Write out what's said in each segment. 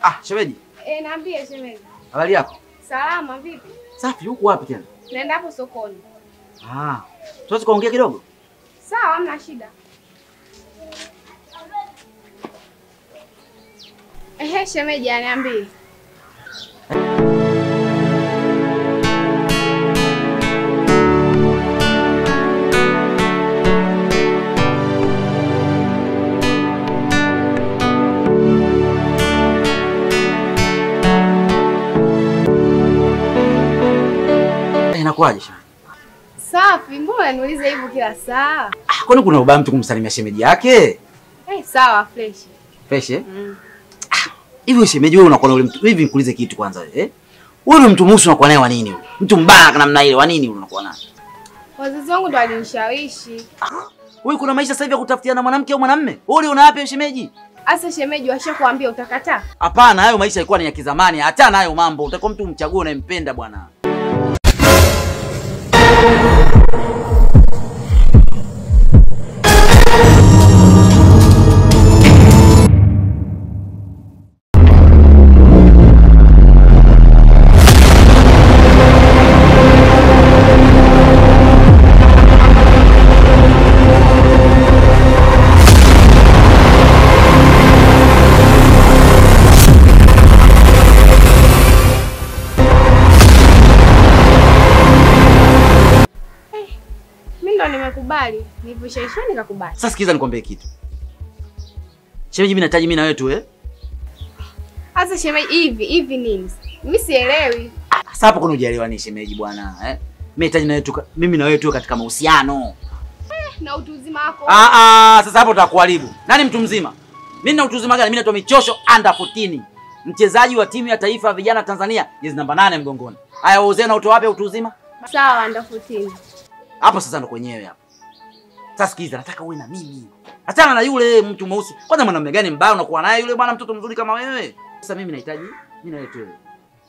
Ah, shemeji. Niambie shemeji. Habari yako? Salama vipi? Safi, huko wapi tena? Naenda hapo sokoni. Ah. Tuweze kuongea kidogo? Sawa, hamna shida. Shemeji niambie. Inakuaje shemeji? Safi, mbona niulize hivyo kila saa? Kwani kuna ubaya mtu kumsalimia shemeji yake? Sawa, fresh. Fresh eh? Hivi shemeji wewe unakuwa na ule mtu hivi, nikuulize kitu kwanza wewe. Wewe mtu muhusu unakuwa naye wa nini wewe? Mtu mbaya namna ile wa nini unakuwa naye? Wazazi wangu ndo walinishawishi. Wewe kuna maisha sasa hivi ya kutafutiana mwanamke au mwanamume? Wewe uliona wapi shemeji? Asa shemeji washakwambia utakataa? Hapana, hayo maisha yalikuwa ni ya kizamani. Hata nayo mambo. Utakuwa mtu umchague unayempenda bwana. Nimekubali. Nilivyoshaishwa nikakubali. Sasa sikiza nikwambie kitu. Shemeji mimi nahitaji mimi na wewe tu Sasa shemeji hivi nini? Mimi sielewi. Sasa hapo kuna hujaelewa ni shemeji bwana Mimi nahitaji na wewe tu, mimi na wewe tu katika mahusiano. Na utu uzima wako. Sasa hapo utakuharibu. Nani mtu mzima? Mimi na utu uzima gani? Mimi naitwa Michosho under 14. Mchezaji wa timu ya taifa ya vijana Tanzania, jezi namba 8 mgongoni. Haya wewe na uto wapi utu uzima? Sawa, under 14. Hapo sasa ndo kwenyewe hapo. Sasa sikiza, nataka uwe na mimi. Achana na yule mtu mweusi. Kwanza mwanamume gani mbaya unakuwa naye yule bwana, mtoto mzuri kama wewe? Sasa mimi nahitaji mimi na wewe tu.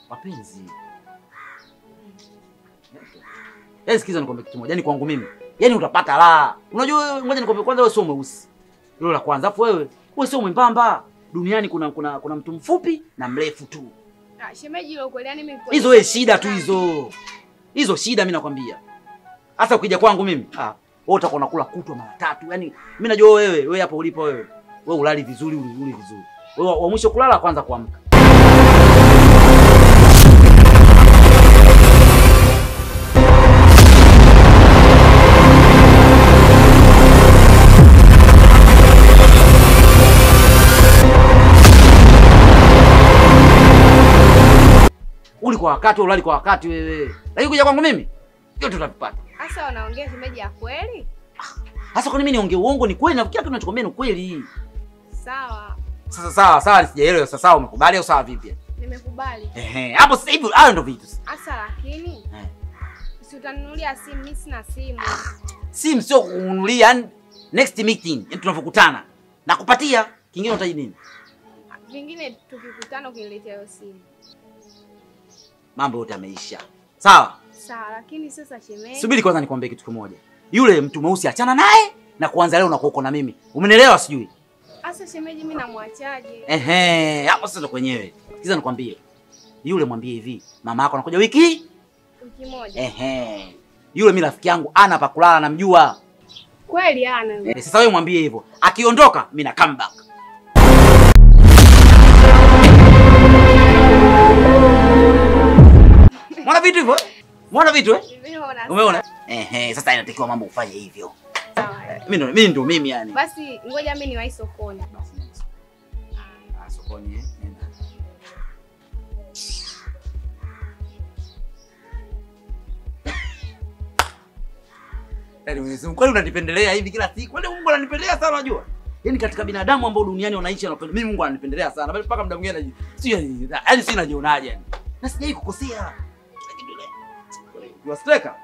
Mapenzi. Sikiza nikwambie kitu moja. Yaani kwangu mimi, yaani utapata raha. Unajua ngoja nikwambie kwanza, wewe sio mweusi. Hilo la kwanza. Hapo wewe sio mwembamba. Duniani kuna mtu mfupi na mrefu tu. Shemeji hilo kweli, yani mimi hizo wewe shida tu hizo. Hizo shida mimi nakwambia. Sasa ukija kwangu mimi, wewe utakuwa unakula kutwa mara 3. Yaani mimi najua wewe hapo ulipo wewe ulali vizuri, uli vizuri. Wewe wa mwisho kulala kwanza kuamka. Uli kwa wakati, ulali kwa wakati wewe. Lakini kuja kwangu mimi, yote tutapata. Sasa unaongea shemeji ya kweli? Sasa kwa nini mimi niongee uongo? Ni kweli, na kila kitu ninachokwambia ni kweli. Sawa. Sasa sawa, sijaelewa. Sasa sawa, umekubali au sawa vipi? Nimekubali. Hapo sasa hivi hayo ndio vitu. Sasa lakini si utanunulia simu? Mimi sina simu. Simu sio kununulia, yani next meeting, yani tunapokutana nakupatia. Kingine unahitaji nini? Vingine tukikutana ukiniletea hiyo simu. Mambo yote yameisha. Sawa? Sawa, lakini sasa shemeji. Subiri kwanza nikwambie kitu kimoja. Yule mtu mweusi achana naye na kuanza leo unakuwa uko na mimi. Umenielewa sijui? Sasa shemeji mimi namwachaje? Hapo sasa kwenyewe. Sikiza nikwambie. Yule mwambie hivi, mama yako anakuja wiki moja. Yule mimi rafiki yangu ana pa kulala namjua. Kweli ana. Sasa wewe mwambie hivyo. Akiondoka mimi na come back. Mwana vitu hivyo? Mwana vitu Umeona? Sasa inatakiwa mambo ufanye hivyo. Sawa. Mimi ndo mimi yani. Basi ngoja mimi niwahi sokoni. Sokoni nenda. Yaani Mungu kweli unanipendelea hivi kila siku. Kwani Mungu ananipendelea sana unajua? Yaani katika binadamu ambao duniani wanaishi wanapenda. Mimi Mungu ananipendelea sana. Bali mpaka muda mwingine yaani sina jionaje yani. Na sijai kukosea. Wastreka.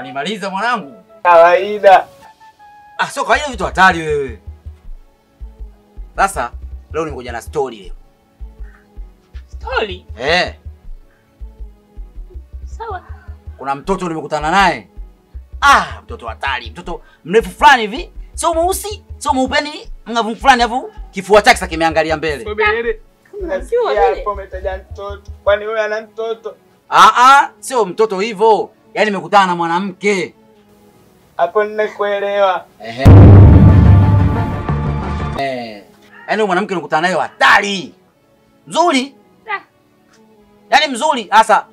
Unanimaliza mwanangu. Kawaida. Ah, sio kawaida vitu hatari wewe. Sasa leo nimekuja na story leo. Story? Sawa. Kuna mtoto nimekutana naye. Mtoto hatari, mtoto mrefu fulani hivi. Sio mweusi, sio mweupe, mngavu fulani hapo. Kifua chake sasa kimeangalia mbele. Subiri. Unajua hapo umetaja mtoto. Kwani wewe ana mtoto? Sio mtoto hivyo. Yaani nimekutana na mwanamke. Hapo nimekuelewa. Yaani mwanamke nimekutana naye hatari. Mzuri. Yaani mzuri. Sasa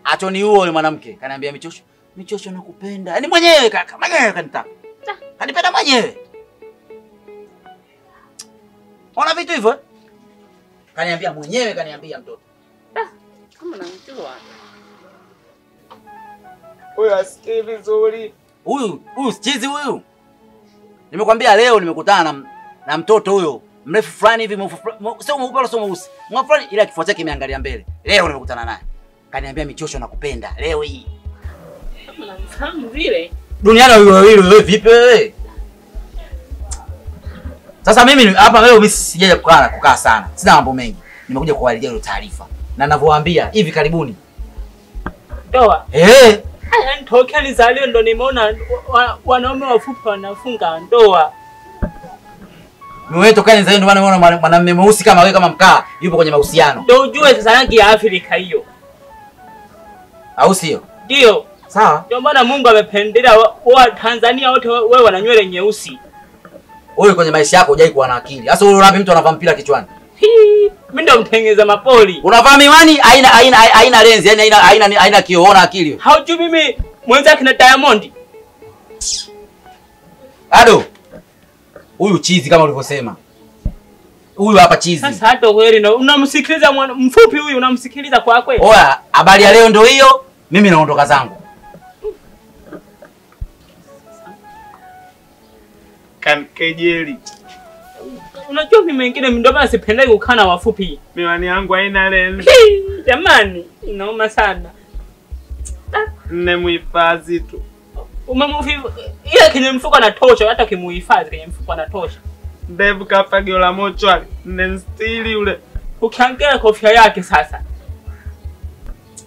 achoniua yule mwanamke. Kaniambia Michosho nakupenda. Yaani mwenyewe kanitaka. Kanipenda mwenyewe. Ona vitu hivyo? Kaniambia mwenyewe, kaniambia mtoto. Kama namjua. Huyu asikii vizuri. Huyu sichizi huyu. Nimekwambia leo nimekutana na mtoto huyo. Mrefu fulani hivi, sio mweupe wala sio mweusi. Mwa fulani ila kifua chake kimeangalia mbele. Leo nimekutana naye. Kaniambia Michosho nakupenda. Leo hii. Kama namfahamu vile. Duniani wewe vipi wewe? Sasa mimi hapa leo mimi sijaje kukaa sana. Sina mambo mengi. Nimekuja kuwaletea ile taarifa. Na ninavyowaambia hivi karibuni. Ndoa. Haya nitokea nizaliwe ndo nimeona wanaume wafupi wanafunga ndoa. Wewe tokea nizaliwe ndo maana unaona mwanamume mweusi kama wewe kama mkaa yupo kwenye mahusiano. Ndio ujue sasa rangi ya Afrika hiyo. Au sio? Ndio. Sawa. Ndio maana Mungu amependelea wa Tanzania wote wewe wana nywele nyeusi. Wewe kwenye maisha yako hujai kuwa na akili. Sasa wewe unapi mtu anavaa mpira kichwani? Mimi ndo mtengeza mapoli. Unavaa miwani haina lens, yani haina kioo, ona akili. Haujui mimi mwenzake na Diamond. Ado. Huyu chizi kama ulivyosema. Huyu hapa chizi. Sasa hata kweli ndo unamsikiliza mfupi huyu unamsikiliza kwa kweli. Oya, habari ya leo ndio hiyo. Mimi naondoka zangu. Kankejeli. Unajua mimi wengine ndio maana sipendai kukaa na wafupi. Miwani yangu haina lens. Jamani, inauma sana. Nimemuhifadhi tu. Umemhifadhi ile kwenye mfuko anatosha, hata kimuhifadhi kwenye mfuko anatosha. Ndevu kafagio la mochwali. Nenstili ule. Ukiangalia kofia yake sasa.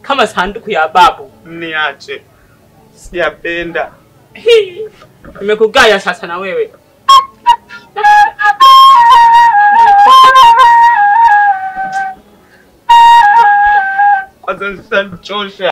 Kama sanduku ya babu. Niache. Sijapenda. Nimekugaya sasa na wewe. Kwanza nitachosha.